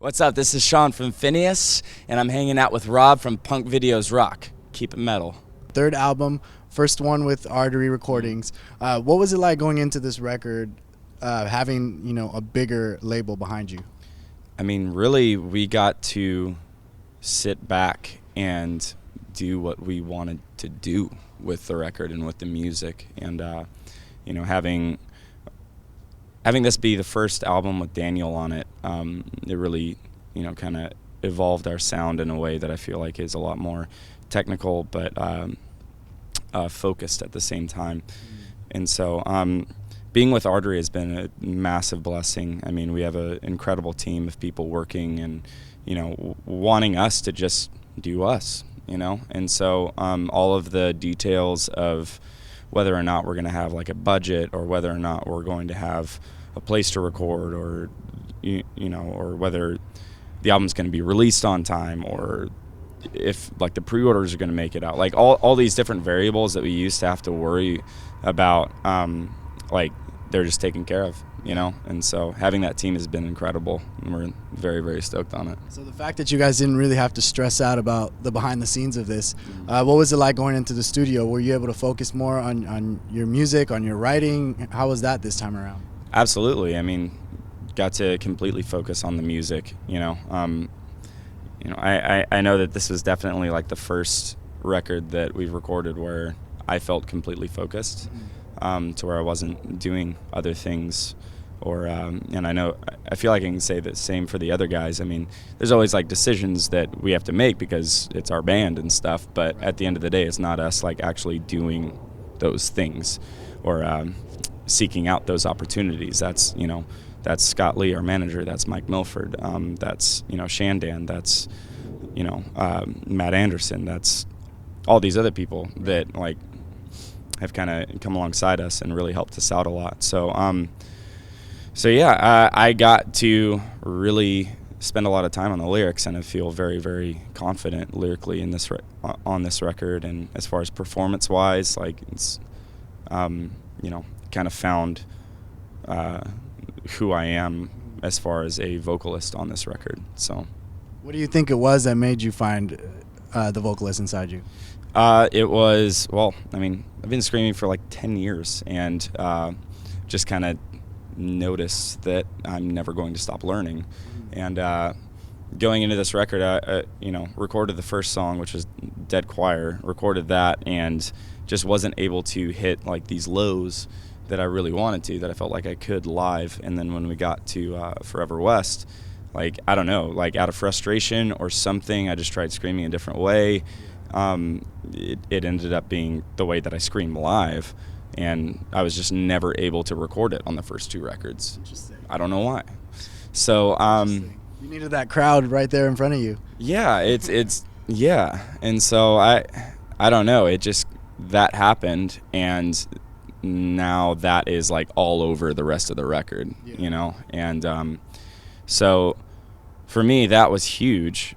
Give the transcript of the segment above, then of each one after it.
What's up? This is Sean from Phinehas, and I'm hanging out with Rob from Punkvideosrock. Keep it metal. Third album, first one with Artery Recordings. What was it like going into this record, having a bigger label behind you? I mean, really, we got to sit back and do what we wanted to do with the record and with the music, and having this be the first album with Daniel on it, it really, kind of evolved our sound in a way that I feel like is a lot more technical, but focused at the same time. And so being with Artery has been a massive blessing. I mean, we have an incredible team of people working and, wanting us to just do us, And so all of the details of whether or not we're going to have like a budget, or whether or not we're going to have a place to record, or or whether the album's going to be released on time, or if like the pre-orders are going to make it out, like all these different variables that we used to have to worry about, like they're just taken care of, and so having that team has been incredible, and we're very, very stoked on it. So the fact that you guys didn't really have to stress out about the behind the scenes of this, what was it like going into the studio? Were you able to focus more on your music, on your writing? How was that this time around? Absolutely. I mean, got to completely focus on the music, I know that this was definitely like the first record that we've recorded where I felt completely focused, to where I wasn't doing other things, or and I feel like I can say the same for the other guys. I mean, there's always like decisions that we have to make because it's our band and stuff, but at the end of the day, it's not us like actually doing those things, or seeking out those opportunities. That's that's Scott Lee, our manager. That's Mike Milford. That's Shandan. That's Matt Anderson. That's all these other people that like have kind of come alongside us and really helped us out a lot. So I got to really spend a lot of time on the lyrics, and I feel very, very confident lyrically in this on this record. And as far as performance wise, like it's kind of found who I am as far as a vocalist on this record. So what do you think it was that made you find the vocalist inside you? It was, well, I mean, I've been screaming for like 10 years, and just kind of noticed that I'm never going to stop learning. And going into this record, I recorded the first song, which was Dead Choir, recorded that, and just wasn't able to hit like these lows that I really wanted to, that I felt like I could live. And then when we got to Forever West, like, I don't know, like out of frustration or something, I just tried screaming a different way. It ended up being the way that I scream live, and I was just never able to record it on the first two records. Interesting. I don't know why. So you needed that crowd right there in front of you. Yeah, it's yeah. And so I don't know, it just, that happened, and now that is like all over the rest of the record. And so for me that was huge,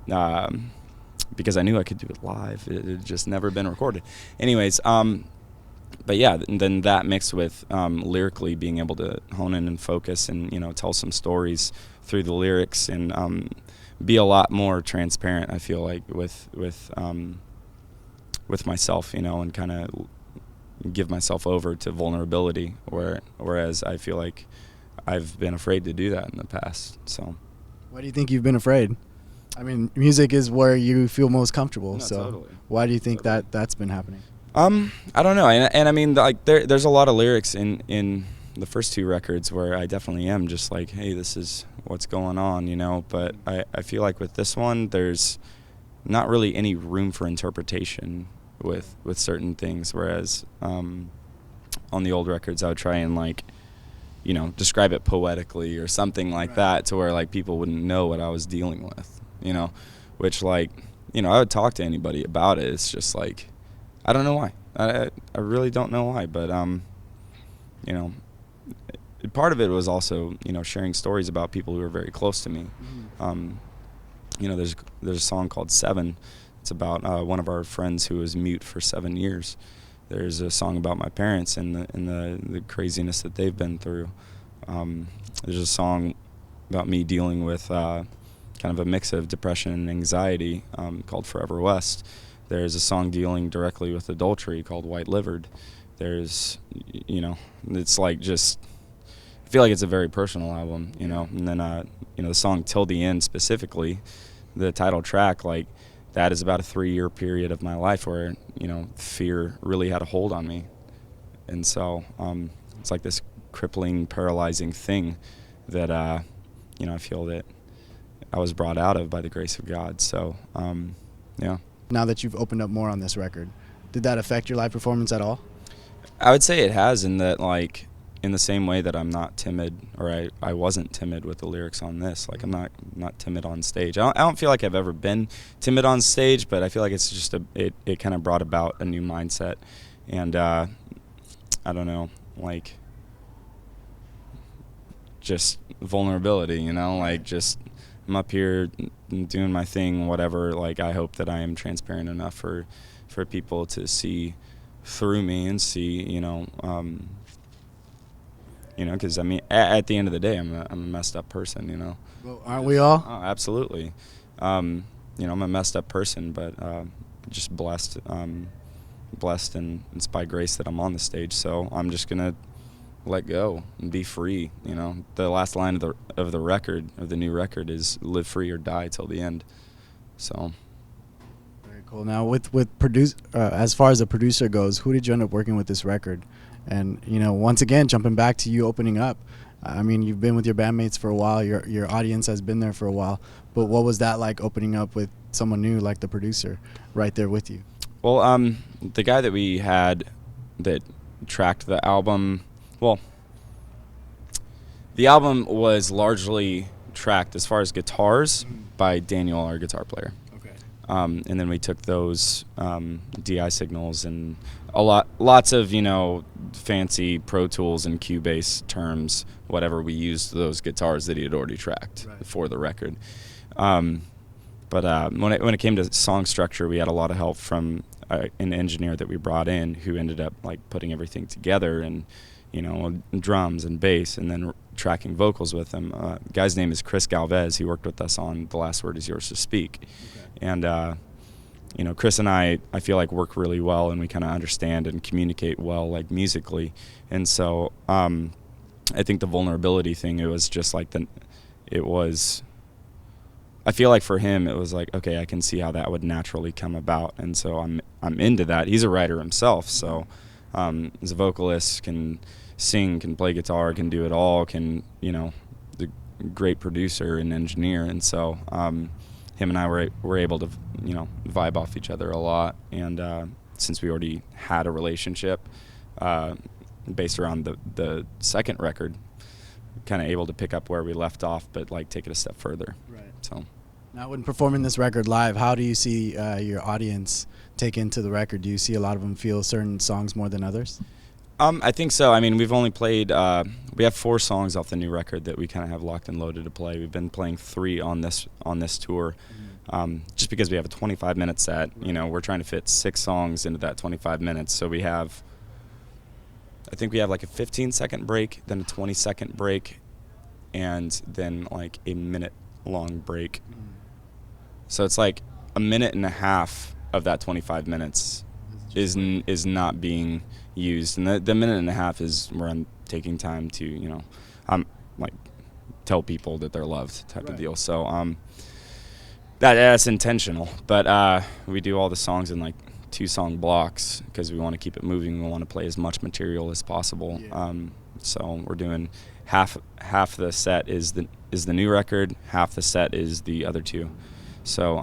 because I knew I could do it live. It had just never been recorded. Anyways, but yeah, then that mixed with lyrically being able to hone in and focus and tell some stories through the lyrics, and be a lot more transparent, I feel like, with myself, and kind of give myself over to vulnerability, whereas I feel like I've been afraid to do that in the past. So why do you think you've been afraid? I mean, music is where you feel most comfortable. No, so totally. Why do you think that's been happening? I don't know, and I mean, like there's a lot of lyrics in the first two records where I definitely am just like, hey, this is what's going on, but I feel like with this one there's not really any room for interpretation with certain things, whereas on the old records I would try and like describe it poetically or something like that, to where like people wouldn't know what I was dealing with, which like I would talk to anybody about it. It's just like, I don't know why. I really don't know why, but part of it was also sharing stories about people who are very close to me. There's a song called 7. It's about one of our friends who was mute for 7 years. There's a song about my parents and the craziness that they've been through. There's a song me dealing with kind of a mix of depression and anxiety called Forever West. There's a song dealing directly with adultery called White Livered. There's, it's like just, I feel like it's a very personal album, And then, the song Till the End specifically, the title track, like, that is about a 3-year period of my life where, fear really had a hold on me. And so it's like this crippling, paralyzing thing that, I feel that I was brought out of by the grace of God. So, yeah. Now that you've opened up more on this record, did that affect your live performance at all? I would say it has, in that, like, in the same way that I'm not timid, or I wasn't timid with the lyrics on this. Like, I'm not timid on stage. I don't feel like I've ever been timid on stage, but I feel like it's just it kind of brought about a new mindset. And I don't know, like, just vulnerability, like, just I'm up here doing my thing, whatever. Like, I hope that I am transparent enough for people to see through me and see, because I mean, at the end of the day, I'm a messed up person, Well, aren't we all? Oh, absolutely. I'm a messed up person, but just blessed, and it's by grace that I'm on the stage. So I'm just gonna let go and be free. The last line of the record, of the new record, is "Live free or die till the end." So. Very cool. Now, with as far as a producer goes, who did you end up working with this record? And once again, jumping back to you opening up, I mean, you've been with your bandmates for a while. Your audience has been there for a while. But what was that like, opening up with someone new like the producer right there with you? Well, the guy that we had that tracked the album, well, the album was largely tracked as far as guitars by Daniel, our guitar player. Okay. And then we took those DI signals and lots of fancy Pro Tools and Cubase terms, whatever we used those guitars that he had already tracked for the record. But when it came to song structure, we had a lot of help from an engineer that we brought in, who ended up like putting everything together, and drums and bass, and then tracking vocals with him. The guy's name is Chris Galvez. He worked with us on The Last Word Is Yours to Speak. Okay. And Chris and I feel like work really well, and we kind of understand and communicate well, like, musically. And so I think the vulnerability thing, it was just like I feel like for him it was like, okay, I can see how that would naturally come about, and so I'm into that. He's a writer himself, so as a vocalist, can sing, can play guitar, can do it all, can the great producer and engineer, and so him and I were able to vibe off each other a lot. And since we already had a relationship based around the second record, kind of able to pick up where we left off, but like take it a step further. Right. So now, when performing this record live, how do you see your audience take into the record? Do you see a lot of them feel certain songs more than others? I think so. I mean, we've only played, we have 4 songs off the new record that we kind of have locked and loaded to play. We've been playing 3 on this tour, just because we have a 25-minute set. We're trying to fit 6 songs into that 25 minutes. So I think we have like a 15-second break, then a 20-second break, and then like a minute-long break. So it's like a minute and a half of that 25 minutes is not being used, and the minute and a half is where I'm taking time to like tell people that they're loved, type of deal. So that's intentional, but we do all the songs in like 2-song blocks because we want to keep it moving. We want to play as much material as possible. So we're doing half the set is the new record, half the set is the other 2. So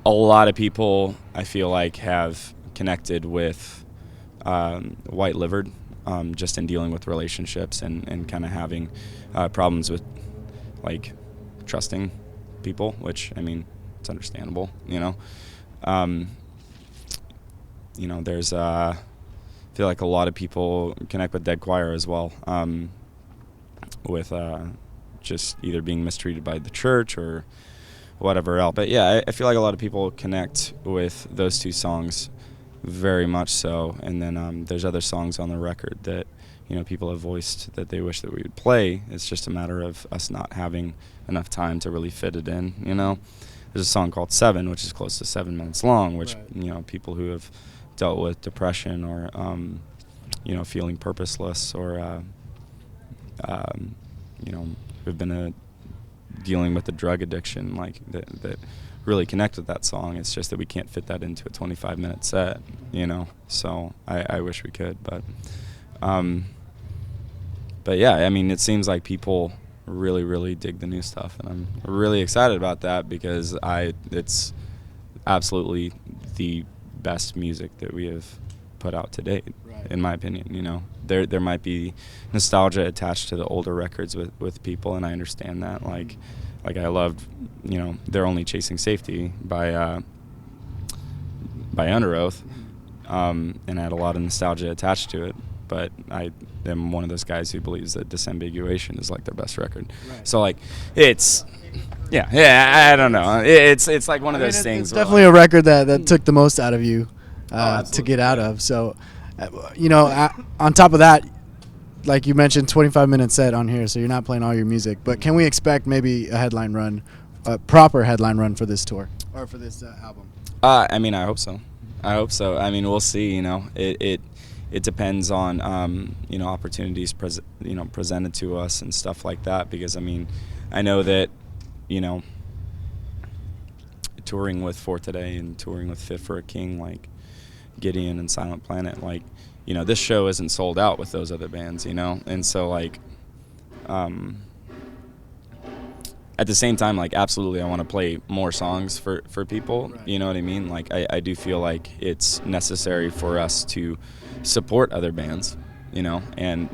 a lot of people, I feel like, have connected with White Livered, just in dealing with relationships and kind of having problems with like trusting people, which, I mean, it's understandable. There's I feel like a lot of people connect with Dead Choir as well, with just either being mistreated by the church or whatever else. But yeah, I feel like a lot of people connect with those 2 songs very much so. And then there's other songs on the record that people have voiced that they wish that we would play. It's just a matter of us not having enough time to really fit it in. There's a song called 7, which is close to 7 minutes long, which Right. people who have dealt with depression or feeling purposeless or who've been dealing with the drug addiction, like that really connect with that song. It's just that we can't fit that into a 25-minute set, So I wish we could, but yeah, I mean, it seems like people really, really dig the new stuff, and I'm really excited about that because it's absolutely the best music that we have put out to date, Right. in my opinion. There might be nostalgia attached to the older records with people, and I understand that. Like I loved, They're Only Chasing Safety by Under Oath, and I had a lot of nostalgia attached to it. But I am one of those guys who believes that Disambiguation is like their best record. Right. So it's, I don't know. It's like one of those things. It's definitely a record that took the most out of you to absolutely, get out of. So, on top of that, like you mentioned, 25-minute set on here, so you're not playing all your music. But can we expect maybe a headline run, a proper headline run for this tour or for this album? I mean, I hope so. I mean, we'll see. It depends on opportunities presented to us and stuff like that. Because I mean, I know that touring with For Today and touring with Fit for a King, like Gideon and Silent Planet, like this show isn't sold out with those other bands, and so like at the same time, like absolutely I want to play more songs for people. Right. You know what I mean? Like I do feel like it's necessary for us to support other bands, and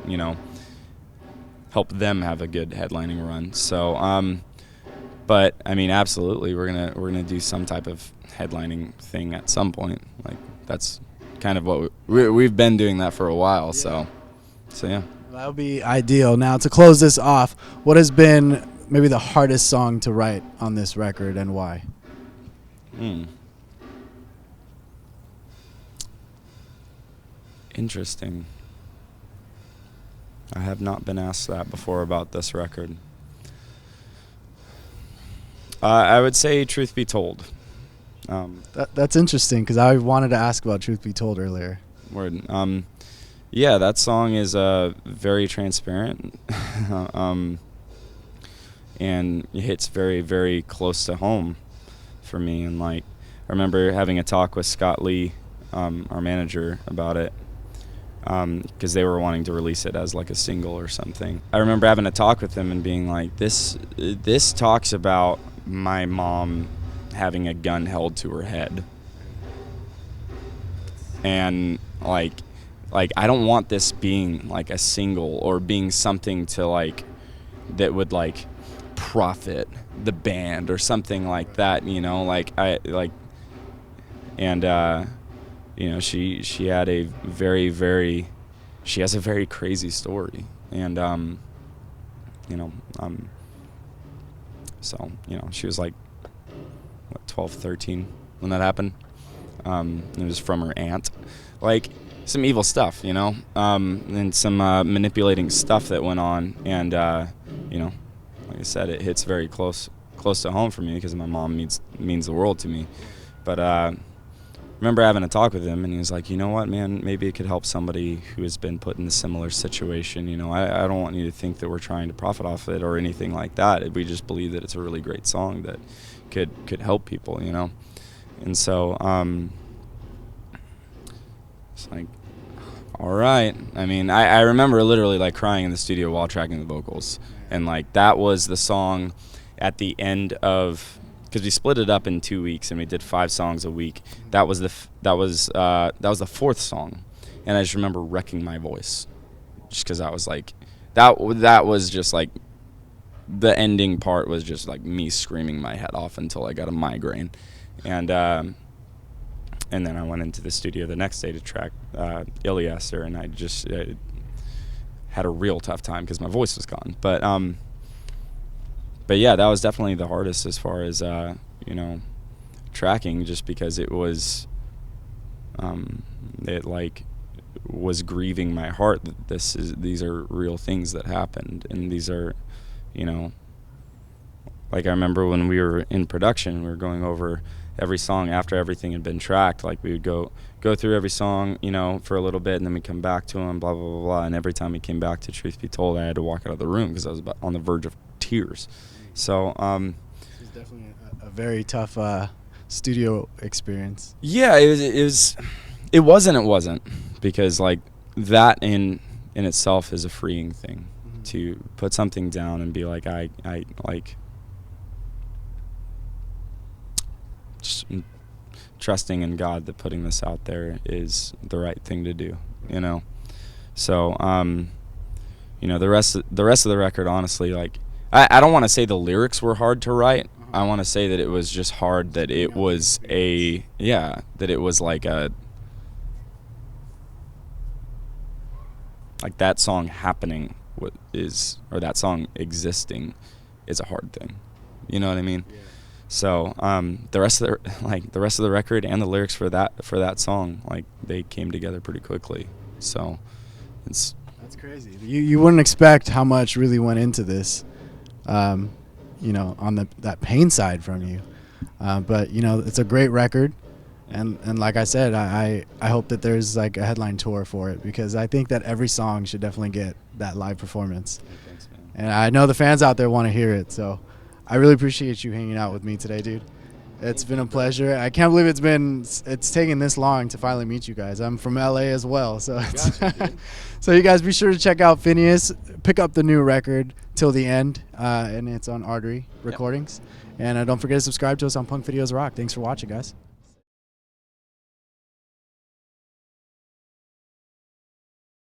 help them have a good headlining run. So but I mean, absolutely we're gonna do some type of headlining thing at some point. Like that's kind of what we've been doing that for a while. So yeah. That would be ideal. Now, to close this off, what has been maybe the hardest song to write on this record and why? Interesting. I have not been asked that before about this record. I would say Truth Be Told. That's interesting because I wanted to ask about Truth Be Told earlier. Word. Yeah, that song is very transparent, and it hits very, very close to home for me. And like, I remember having a talk with Scott Lee, our manager, about it, because they were wanting to release it as like a single or something. I remember having a talk with him and being like, this talks about my mom having a gun held to her head, and like I don't want this being like a single or being something to like that would like profit the band or something like that, like I like. And she had a very, very, she has a very crazy story, and so she was like what, 12, 13 when that happened. It was from her aunt, like some evil stuff, and some manipulating stuff that went on, and like I said, it hits very close to home for me because my mom means the world to me. But I remember having a talk with him, and he was like, you know what, man, maybe it could help somebody who has been put in a similar situation. I don't want you to think that we're trying to profit off it or anything like that. We just believe that it's a really great song that could help people, And so it's like, all right. I mean, I remember literally like crying in the studio while tracking the vocals, and like that was the song at the end of, because we split it up in 2 weeks and we did 5 songs a week. That was the fourth song, and I just remember wrecking my voice, just because I was like, that was just like, the ending part was just like me screaming my head off until I got a migraine, and then I went into the studio the next day to track Ilyaser, and I just had a real tough time because my voice was gone. But yeah, that was definitely the hardest as far as tracking, just because it was it like was grieving my heart that these are real things that happened, and these are, you know, like I remember when we were in production, we were going over every song after everything had been tracked. Like we would go through every song, you know, for a little bit, and then we'd come back to him, blah blah blah blah. And every time we came back to Truth Be Told, I had to walk out of the room because I was about on the verge of tears. So it's definitely a very tough studio experience. yeah, it wasn't because like that in itself is a freeing thing, to put something down and be like, I like just trusting in God that putting this out there is the right thing to do, you know. So you know, the rest of the record, honestly, like I don't want to say the lyrics were hard to write. I want to say that it was just hard that it was that it was like that song happening or that song existing is a hard thing. You know what I mean? Yeah. So the rest of the record and the lyrics for that song, like, they came together pretty quickly. So that's crazy. You wouldn't expect how much really went into this, you know, on that pain side from you. But you know, it's a great record, and like I said, I hope that there's like a headline tour for it, because I think that every song should definitely get that live performance. Thanks, man. And I know the fans out there want to hear it, so I really appreciate you hanging out with me today, dude. It's been a pleasure. I can't believe it's taken this long to finally meet you guys. I'm from LA as well, so Gotcha, so you guys be sure to check out Phinehas. Pick up the new record Till the End, and it's on Artery Recordings. And don't forget to subscribe to us on Punkvideosrock. Thanks for watching, guys.